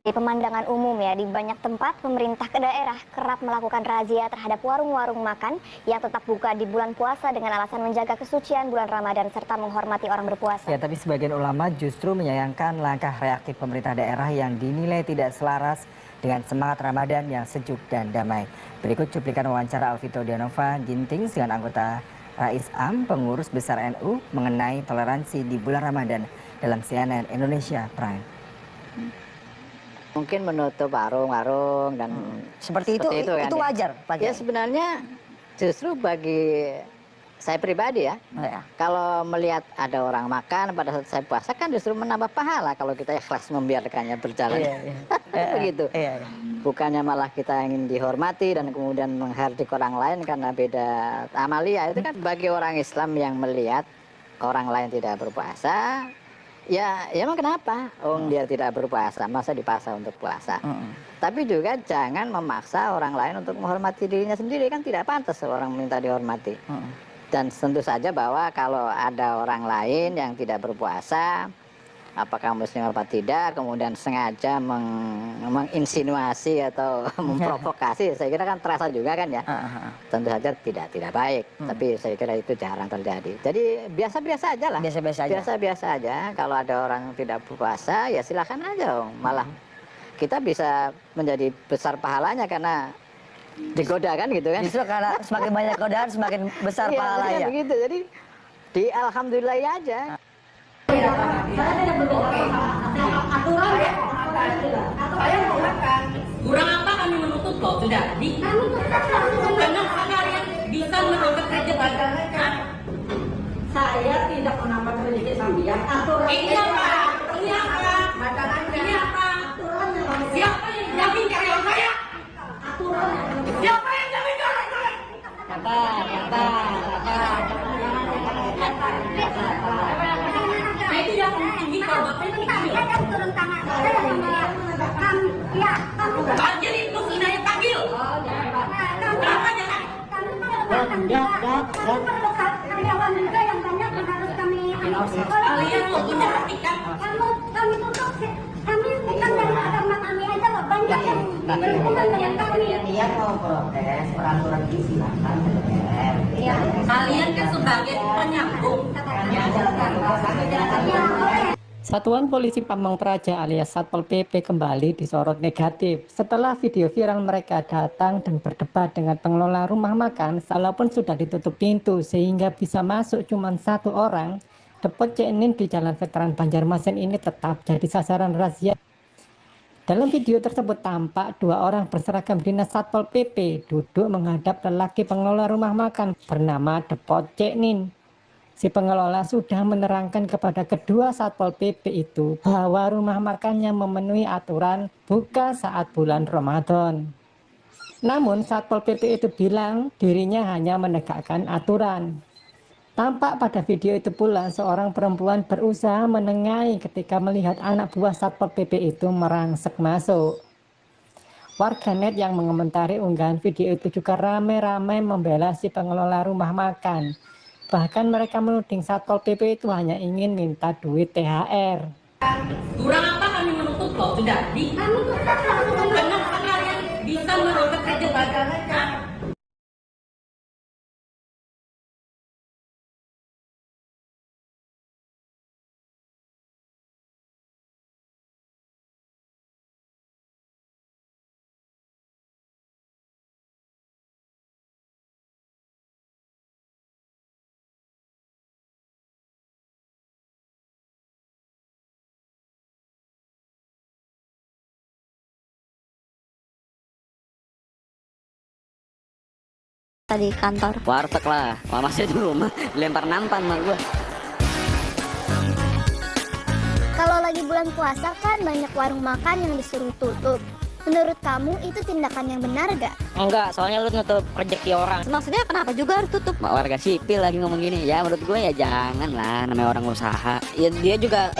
Di pemandangan umum ya, di banyak tempat pemerintah ke daerah kerap melakukan razia terhadap warung-warung makan yang tetap buka di bulan puasa dengan alasan menjaga kesucian bulan Ramadan serta menghormati orang berpuasa. Ya, tapi sebagian ulama justru menyayangkan langkah reaktif pemerintah daerah yang dinilai tidak selaras dengan semangat Ramadan yang sejuk dan damai. Berikut cuplikan wawancara Alvito Dianova Ginting dengan anggota Rais Am, pengurus besar NU mengenai toleransi di bulan Ramadan dalam CNN Indonesia Prime. Mungkin menutup warung-warung dan seperti itu kan, itu wajar Pak ya Kiai? sebenarnya justru bagi saya pribadi ya, kalau melihat ada orang makan pada saat saya puasa kan justru menambah pahala kalau kita ikhlas membiarkannya berjalan. Begitu. Bukannya malah kita ingin dihormati dan kemudian menghardik orang lain karena beda amalia. Itu kan bagi orang Islam yang melihat orang lain tidak berpuasa, ya emang kenapa? Dia tidak berpuasa, masa dipaksa untuk puasa. Tapi juga jangan memaksa orang lain untuk menghormati dirinya sendiri, kan tidak pantas orang minta dihormati. Dan tentu saja bahwa kalau ada orang lain yang tidak berpuasa, apakah muslim apa tidak, kemudian sengaja menginsinuasi atau memprovokasi, saya kira kan terasa juga kan ya. Tentu saja tidak baik, tapi saya kira itu jarang terjadi. Jadi biasa-biasa aja lah. Biasa-biasa aja. Kalau ada orang tidak berpuasa, ya silakan aja. Malah kita bisa menjadi besar pahalanya karena digoda kan gitu kan. Justru karena semakin banyak godaan semakin besar pahala ya. Begitu. Jadi di alhamdulillah aja. Kurang apa kami menuntut kok sudah di karena kalian bisa menambah rezeki. Saya tidak menambah rezeki sambian aturan. Ini apa? Siapa yang jamin karyawan saya? Siapa yang jamin karyawan saya? Saya tidak mentinggi kalau bapak ini Turun tangan saya yang mengatakan ya kami panggil itu saya panggil. Kenapa jangan? kami perlu karyawan juga yang banyak yang harus kami Kalian mau perhatikan. kami tutup kami bukan dari agama kami aja loh banyak yang berhubungan dengan kami. Dia mau protes peraturan silakan. Kalian kan sebagai penyambung. Satuan Polisi Pamong Praja alias Satpol PP kembali disorot negatif setelah video viral mereka datang dan berdebat dengan pengelola rumah makan. Walaupun sudah ditutup pintu sehingga bisa masuk cuma satu orang, depot Ceknin di Jalan Veteran Banjarmasin ini tetap jadi sasaran razia. Dalam video tersebut tampak dua orang berseragam dinas Satpol PP duduk menghadap lelaki pengelola rumah makan bernama Depot Ceknin. Si pengelola sudah menerangkan kepada kedua Satpol PP itu bahwa rumah makannya memenuhi aturan buka saat bulan Ramadan. Namun Satpol PP itu bilang dirinya hanya menegakkan aturan. Tampak pada video itu pula seorang perempuan berusaha menengahi ketika melihat anak buah Satpol PP itu merangsek masuk. Warganet yang mengomentari unggahan video itu juga ramai-ramai membela si pengelola rumah makan. Bahkan mereka menuding Satpol PP itu hanya ingin minta duit THR. Kurang apa kami menuntut kok sudah di karena kalian bisa menambah rezeki. Tadi kantor. Warteg lah, masih di rumah dilempar nampan sama gua. Kalau lagi bulan puasa kan banyak warung makan yang disuruh tutup. Menurut kamu itu tindakan yang benar gak? Enggak, soalnya lu nutup rezeki orang. Maksudnya kenapa juga harus tutup? Warga sipil lagi ngomong gini. Ya menurut gue ya jangan lah, namanya orang usaha. Ya dia juga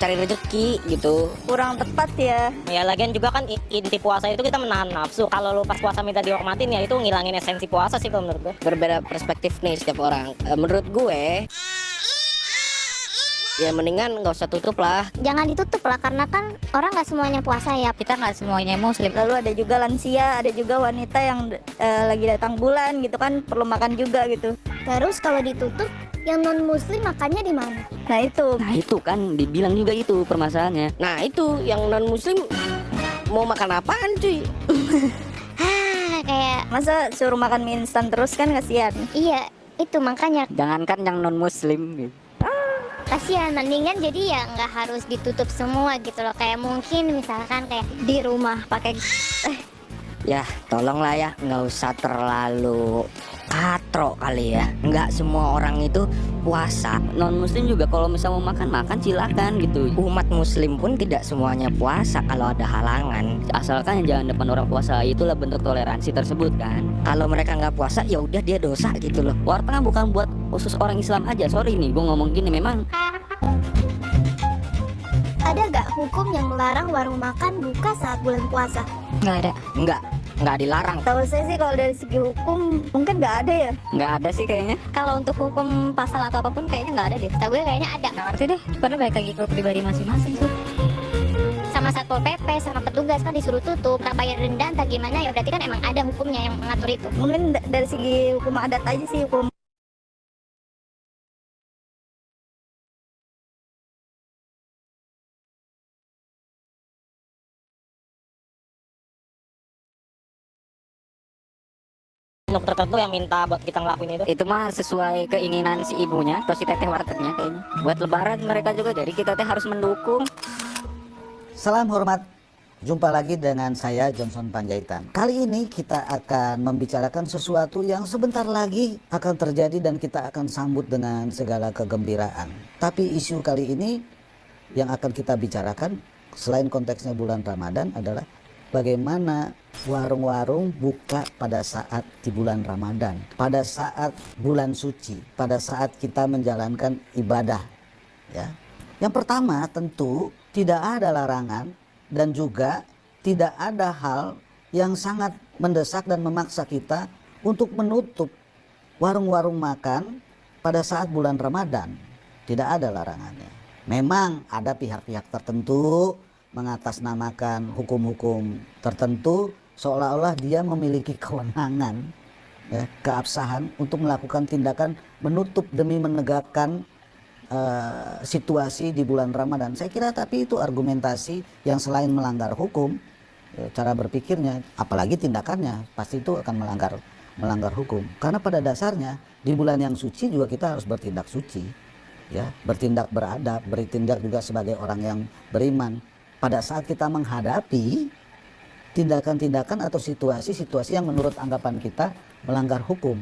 cari rezeki gitu. Kurang tepat ya. Ya lagian juga kan inti puasa itu kita menahan nafsu. Kalau lu pas puasa minta dihormatin ya itu ngilangin esensi puasa sih kalau menurut gue. Berbeda perspektif nih setiap orang. Menurut gue Ya mendingan nggak usah tutup lah. Jangan ditutup lah, karena kan orang nggak semuanya puasa ya. Kita nggak semuanya muslim. Lalu ada juga lansia, ada juga wanita yang lagi datang bulan gitu kan, perlu makan juga gitu. Terus kalau ditutup, yang non muslim makannya di mana? Nah itu Nah itu kan dibilang juga itu permasalahannya. Nah itu yang non muslim mau makan apaan cuy? Kayak masa suruh makan mie instan terus kan kasihan. iya, itu makanya Jangankan yang non muslim gitu. kasihan. Mendingan jadi ya nggak harus ditutup semua gitu loh. Kayak mungkin misalkan kayak di rumah pakai Ya tolonglah ya, nggak usah terlalu katro kali ya. Nggak semua orang itu puasa. Non muslim juga kalau misal mau makan silakan gitu. Umat muslim pun tidak semuanya puasa kalau ada halangan. Asalkan jangan depan orang puasa, itulah bentuk toleransi tersebut kan. Kalau mereka nggak puasa ya udah dia dosa gitu loh. Warteg bukan buat khusus orang Islam aja. Sorry nih, gue ngomong gini memang. ada nggak hukum yang melarang warung makan buka saat bulan puasa? Nggak ada. Nggak dilarang. Tahu saya sih kalau dari segi hukum mungkin nggak ada ya. Nggak ada sih kayaknya. Kalau untuk hukum pasal atau apapun kayaknya nggak ada deh. Tahu gue kayaknya ada. Nggak ngerti deh. Karena balik lagi ke pribadi masing-masing tuh. Sama Satpol PP, sama petugas kan disuruh tutup, tak bayar denda, entah gimana ya berarti kan emang ada hukumnya yang mengatur itu. Mungkin dari segi hukum adat aja sih hukum. Untuk tertentu yang minta buat kita ngelakuin itu mah sesuai keinginan si ibunya atau si teteh wartegnya kayaknya. Buat lebaran mereka juga, jadi kita teh harus mendukung. Salam hormat, jumpa lagi dengan saya Johnson Panjaitan. Kali ini kita akan membicarakan sesuatu yang sebentar lagi akan terjadi dan kita akan sambut dengan segala kegembiraan. Tapi isu kali ini yang akan kita bicarakan selain konteksnya bulan Ramadan adalah bagaimana warung-warung buka pada saat di bulan Ramadan, pada saat bulan suci, pada saat kita menjalankan ibadah. Ya. Yang pertama tentu tidak ada larangan dan juga tidak ada hal yang sangat mendesak dan memaksa kita untuk menutup warung-warung makan pada saat bulan Ramadan. Tidak ada larangannya. Memang ada pihak-pihak tertentu mengatasnamakan hukum-hukum tertentu seolah-olah dia memiliki kewenangan, ya, keabsahan untuk melakukan tindakan menutup demi menegakkan situasi di bulan Ramadan. Saya kira tapi itu argumentasi yang selain melanggar hukum, cara berpikirnya, apalagi tindakannya pasti itu akan melanggar hukum. Karena pada dasarnya di bulan yang suci juga kita harus bertindak suci, ya, bertindak beradab, bertindak juga sebagai orang yang beriman. Pada saat kita menghadapi tindakan-tindakan atau situasi-situasi yang menurut anggapan kita melanggar hukum.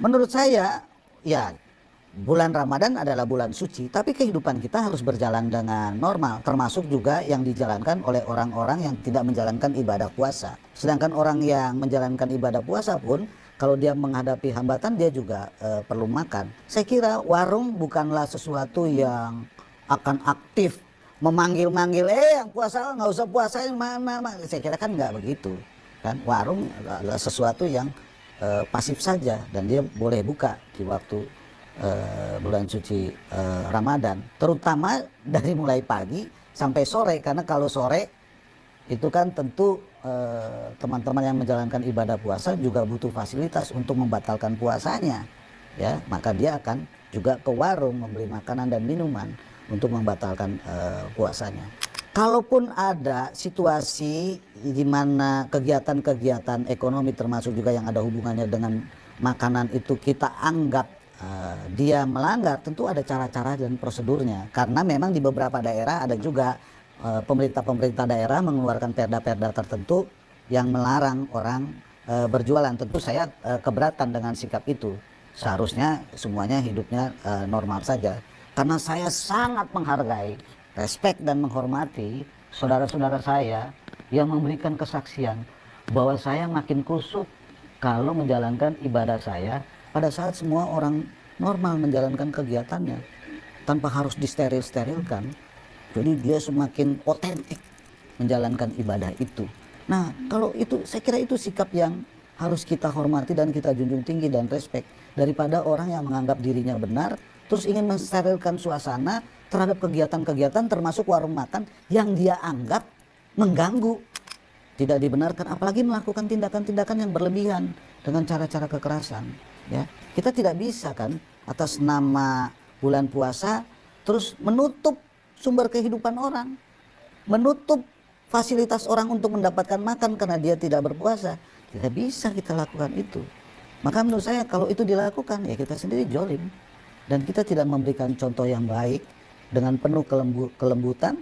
Menurut saya, ya, bulan Ramadan adalah bulan suci, tapi kehidupan kita harus berjalan dengan normal, termasuk juga yang dijalankan oleh orang-orang yang tidak menjalankan ibadah puasa. Sedangkan orang yang menjalankan ibadah puasa pun, kalau dia menghadapi hambatan, dia juga perlu makan. Saya kira warung bukanlah sesuatu yang akan aktif memanggil-manggil, yang puasa nggak usah puasa yang mana. Saya kira kan nggak begitu. Kan warung adalah sesuatu yang pasif saja dan dia boleh buka di waktu bulan suci Ramadan, terutama dari mulai pagi sampai sore, karena kalau sore itu kan tentu teman-teman yang menjalankan ibadah puasa juga butuh fasilitas untuk membatalkan puasanya, ya, maka dia akan juga ke warung membeli makanan dan minuman untuk membatalkan puasanya. Kalaupun ada situasi di mana kegiatan-kegiatan ekonomi termasuk juga yang ada hubungannya dengan makanan itu kita anggap dia melanggar, tentu ada cara-cara dan prosedurnya. Karena memang di beberapa daerah ada juga pemerintah-pemerintah daerah mengeluarkan perda-perda tertentu yang melarang orang berjualan. Tentu saya keberatan dengan sikap itu. Seharusnya semuanya hidupnya normal saja. Karena saya sangat menghargai, respek dan menghormati saudara-saudara saya yang memberikan kesaksian bahwa saya makin kusuk kalau menjalankan ibadah saya pada saat semua orang normal menjalankan kegiatannya tanpa harus disteril-sterilkan. Jadi dia semakin otentik menjalankan ibadah itu. Nah, kalau itu saya kira itu sikap yang harus kita hormati dan kita junjung tinggi dan respek, daripada orang yang menganggap dirinya benar terus ingin mensterilkan suasana terhadap kegiatan-kegiatan termasuk warung makan yang dia anggap mengganggu. Tidak dibenarkan, apalagi melakukan tindakan-tindakan yang berlebihan dengan cara-cara kekerasan. Ya, kita tidak bisa kan atas nama bulan puasa terus menutup sumber kehidupan orang, menutup fasilitas orang untuk mendapatkan makan karena dia tidak berpuasa. Tidak bisa kita lakukan itu. Maka menurut saya kalau itu dilakukan ya kita sendiri zolim, dan kita tidak memberikan contoh yang baik dengan penuh kelembutan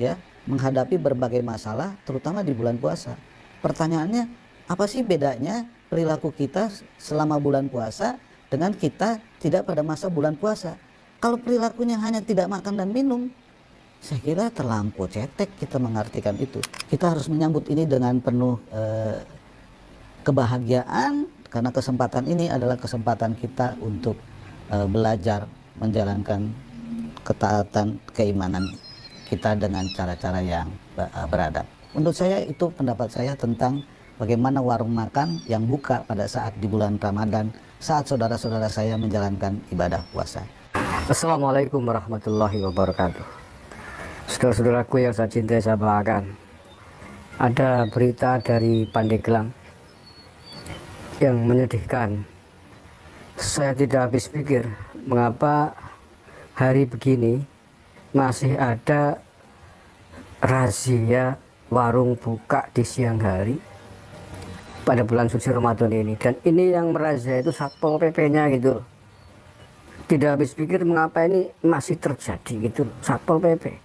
ya menghadapi berbagai masalah terutama di bulan puasa. Pertanyaannya, apa sih bedanya perilaku kita selama bulan puasa dengan kita tidak pada masa bulan puasa? Kalau perilakunya hanya tidak makan dan minum, saya kira terlampau cetek kita mengartikan itu. Kita harus menyambut ini dengan penuh kebahagiaan, karena kesempatan ini adalah kesempatan kita untuk belajar menjalankan ketaatan keimanan kita dengan cara-cara yang beradab. Menurut saya itu pendapat saya tentang bagaimana warung makan yang buka pada saat di bulan Ramadan, saat saudara-saudara saya menjalankan ibadah puasa. Assalamualaikum warahmatullahi wabarakatuh. Saudara-saudaraku yang saya cintai, saya banggakan, ada berita dari Pandeglang yang menyedihkan. Saya tidak habis pikir mengapa hari begini masih ada razia warung buka di siang hari pada bulan suci Ramadan ini, dan ini yang merazia itu Satpol PP-nya gitu. Tidak habis pikir mengapa ini masih terjadi gitu, Satpol PP.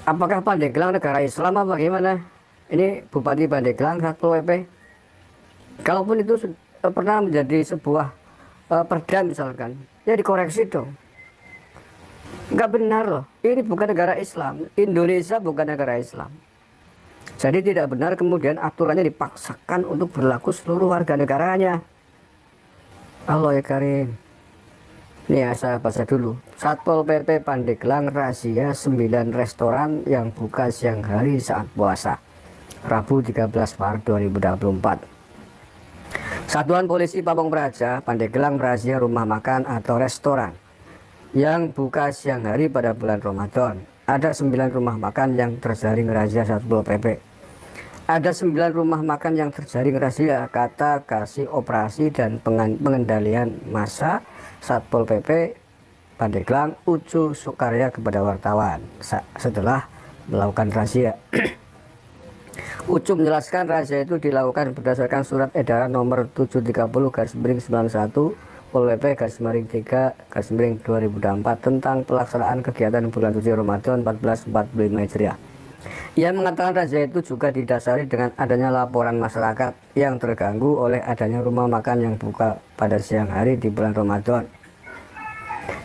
Apakah Pandeglang negara Islam apa bagaimana? Ini Bupati Pandeglang Satpol PP. Kalaupun itu pernah menjadi sebuah perda misalkan, ya dikoreksi dong. Nggak benar loh, ini bukan negara Islam, Indonesia bukan negara Islam. Jadi tidak benar kemudian aturannya dipaksakan untuk berlaku seluruh warga negaranya. Allah ya Karim. Ini ya, saya baca dulu. Satpol PP Pandeglang razia 9 restoran yang buka siang hari saat puasa, Rabu 13 Maret 2024. Satuan Polisi Pamong Praja Pandeglang merazia rumah makan atau restoran yang buka siang hari pada bulan Ramadan. Ada 9 rumah makan yang terjaring razia Satpol PP. Ada 9 rumah makan yang terjaring razia, kata Kasih Operasi dan Pengendalian Massa Satpol PP Pandeglang Ucu Sukarya kepada wartawan setelah melakukan razia. Ucu menjelaskan razia itu dilakukan berdasarkan surat edaran nomor 730/91 Pol PP /3/2024 tentang pelaksanaan kegiatan bulan suci Ramadan 1445 Hijriah. Ia mengatakan razia itu juga didasari dengan adanya laporan masyarakat yang terganggu oleh adanya rumah makan yang buka pada siang hari di bulan Ramadan.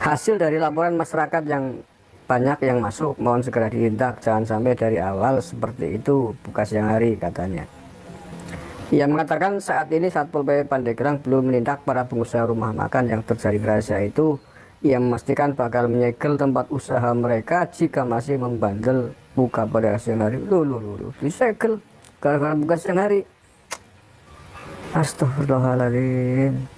Hasil dari laporan masyarakat yang banyak yang masuk, mohon segera ditindak, jangan sampai dari awal seperti itu buka siang hari, katanya. Ia mengatakan saat ini Satpol PP Pandeglang belum menindak para pengusaha rumah makan yang terjaring razia itu. Ia memastikan bakal menyegel tempat usaha mereka jika masih membandel buka pada siang hari. Loh, disegel gara-gara buka siang hari. Astagfirullahaladzim.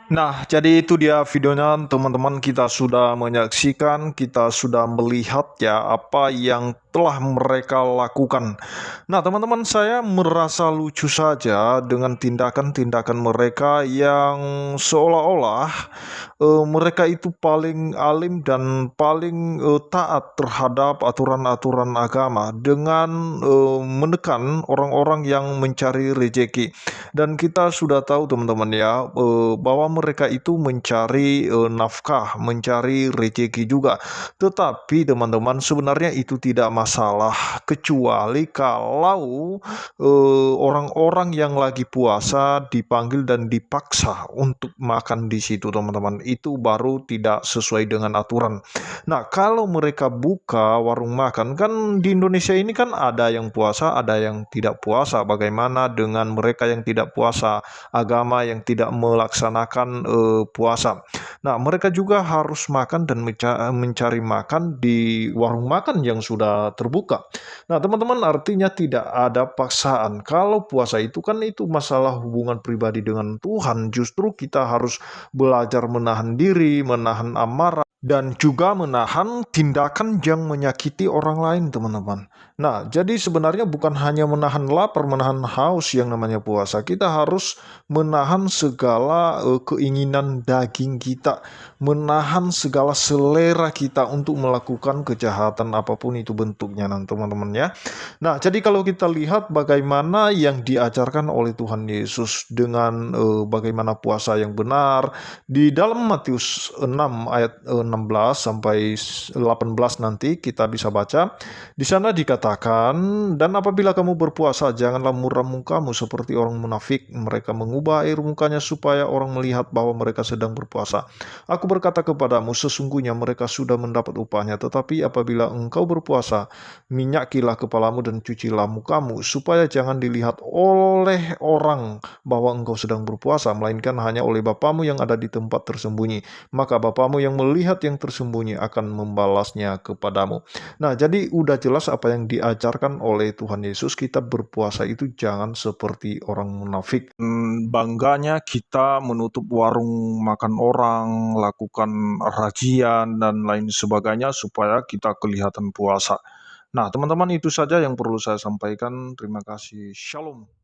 Nah, jadi itu dia videonya teman-teman. Kita sudah menyaksikan, kita sudah melihat ya apa yang telah mereka lakukan. Nah, teman-teman, saya merasa lucu saja dengan tindakan-tindakan mereka yang seolah-olah mereka itu paling alim dan paling taat terhadap aturan-aturan agama dengan menekan orang-orang yang mencari rezeki. Dan kita sudah tahu teman-teman ya bahwa mereka itu mencari nafkah, mencari rezeki juga. Tetapi teman-teman, sebenarnya itu tidak masalah, kecuali kalau orang-orang yang lagi puasa dipanggil dan dipaksa untuk makan di situ teman-teman. Itu baru tidak sesuai dengan aturan. Nah, kalau mereka buka warung makan, kan di Indonesia ini kan ada yang puasa, ada yang tidak puasa. Bagaimana dengan mereka yang tidak puasa, agama yang tidak melaksanakan bulan puasa. Nah, mereka juga harus makan dan mencari makan di warung makan yang sudah terbuka. Nah, teman-teman, artinya tidak ada paksaan. Kalau puasa itu kan itu masalah hubungan pribadi dengan Tuhan. Justru kita harus belajar menahan diri, menahan amarah, dan juga menahan tindakan yang menyakiti orang lain, teman-teman. Nah, jadi sebenarnya bukan hanya menahan lapar, menahan haus yang namanya puasa. Kita harus menahan segala keinginan daging kita, menahan segala selera kita untuk melakukan kejahatan apapun itu bentuknya, teman-teman ya. Nah, jadi kalau kita lihat bagaimana yang diajarkan oleh Tuhan Yesus dengan bagaimana puasa yang benar di dalam Matius 6 ayat 16 sampai 18 nanti kita bisa baca. Di sana dikatakan, dan apabila kamu berpuasa, janganlah muram mukamu seperti orang munafik. Mereka mengubah air mukanya supaya orang melihat bahwa mereka sedang berpuasa. Aku berkata kepadamu, sesungguhnya mereka sudah mendapat upahnya. Tetapi apabila engkau berpuasa, minyakilah kepalamu dan cucilah mukamu, supaya jangan dilihat oleh orang bahwa engkau sedang berpuasa, melainkan hanya oleh Bapamu yang ada di tempat tersembunyi. Maka Bapamu yang melihat yang tersembunyi akan membalasnya kepadamu. Nah, jadi udah jelas apa yang diajarkan oleh Tuhan Yesus. Kita berpuasa itu jangan seperti orang munafik. Bangganya kita menutup warung makan orang, lakukan rajian dan lain sebagainya supaya kita kelihatan puasa. Nah, teman-teman, itu saja yang perlu saya sampaikan. Terima kasih. Shalom.